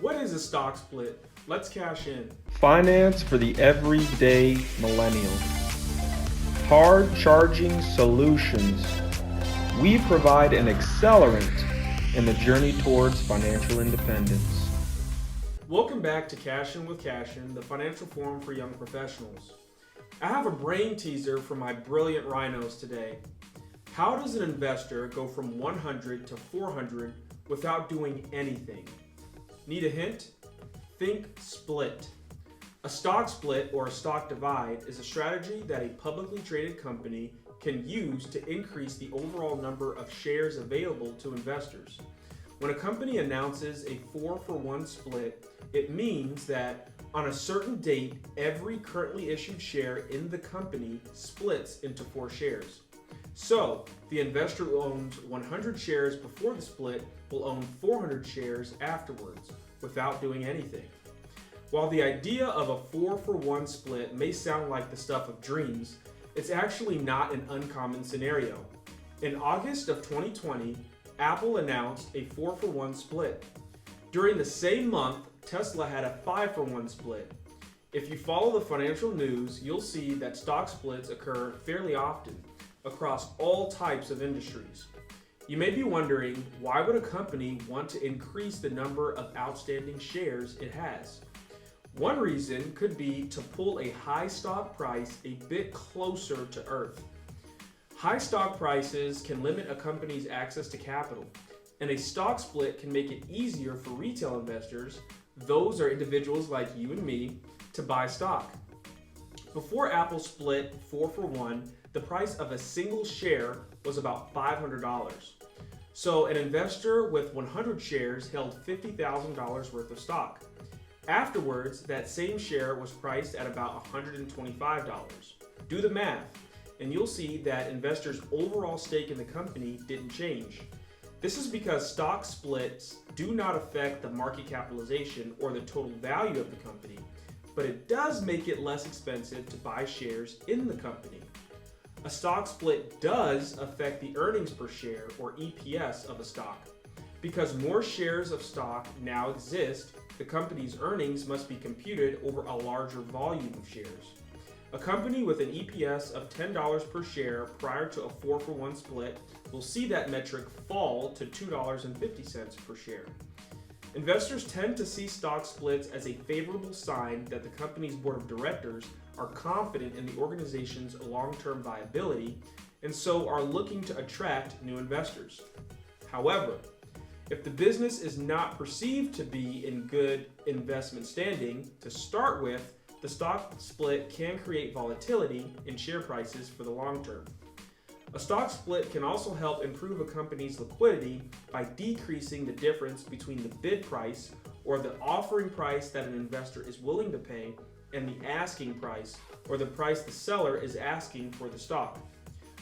What is a stock split? Let's cash in. Finance for the everyday millennial. Hard charging solutions. We provide an accelerant in the journey towards financial independence. Welcome back to Cash In with Cash In, the financial forum for young professionals. I have a brain teaser for my brilliant RINOs today. How does an investor go from 100 to 400 without doing anything? Need a hint? Think split. A stock split or a stock divide is a strategy that a publicly traded company can use to increase the overall number of shares available to investors. When a company announces a 4-for-1 split, it means that on a certain date, every currently issued share in the company splits into 4 shares. So, the investor who owns 100 shares before the split will own 400 shares afterwards, without doing anything. While the idea of a 4-for-1 split may sound like the stuff of dreams, it's actually not an uncommon scenario. In August of 2020, Apple announced a 4-for-1 split. During the same month, Tesla had a 5-for-1 split. If you follow the financial news, you'll see that stock splits occur fairly often across all types of industries. You may be wondering, why would a company want to increase the number of outstanding shares it has? One reason could be to pull a high stock price a bit closer to earth. High stock prices can limit a company's access to capital, and a stock split can make it easier for retail investors, those are individuals like you and me, to buy stock. Before Apple split 4-for-1, the price of a single share was about $500. So an investor with 100 shares held $50,000 worth of stock. Afterwards, that same share was priced at about $125. Do the math, and you'll see that investors' overall stake in the company didn't change. This is because stock splits do not affect the market capitalization or the total value of the company, but it does make it less expensive to buy shares in the company. A stock split does affect the earnings per share, or EPS, of a stock. Because more shares of stock now exist, the company's earnings must be computed over a larger volume of shares. A company with an EPS of $10 per share prior to a 4-for-1 split will see that metric fall to $2.50 per share. Investors tend to see stock splits as a favorable sign that the company's board of directors are confident in the organization's long-term viability and so are looking to attract new investors. However, if the business is not perceived to be in good investment standing to start with, the stock split can create volatility in share prices for the long term. A stock split can also help improve a company's liquidity by decreasing the difference between the bid price, or the offering price that an investor is willing to pay, and the asking price, or the price the seller is asking for the stock.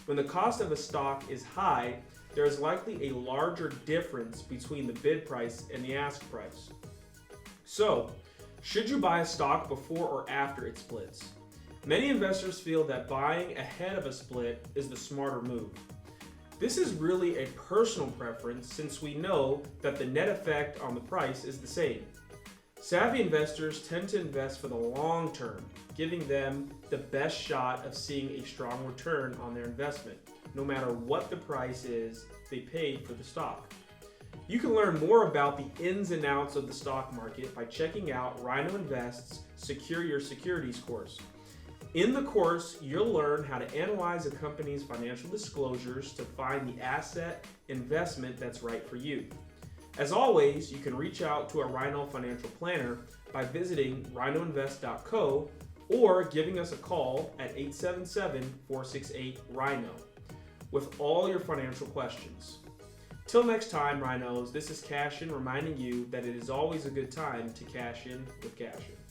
When the cost of a stock is high, there is likely a larger difference between the bid price and the ask price. So, should you buy a stock before or after it splits? Many investors feel that buying ahead of a split is the smarter move. This is really a personal preference since we know that the net effect on the price is the same. Savvy investors tend to invest for the long term, giving them the best shot of seeing a strong return on their investment, no matter what the price is they paid for the stock. You can learn more about the ins and outs of the stock market by checking out RINO Invest's Secure Your Securities course. In the course, you'll learn how to analyze a company's financial disclosures to find the asset investment that's right for you. As always, you can reach out to a RINO financial planner by visiting rinoinvest.co or giving us a call at 877-468-RINO with all your financial questions. Till next time, RINOs, this is Cash In reminding you that it is always a good time to cash in with Cash In.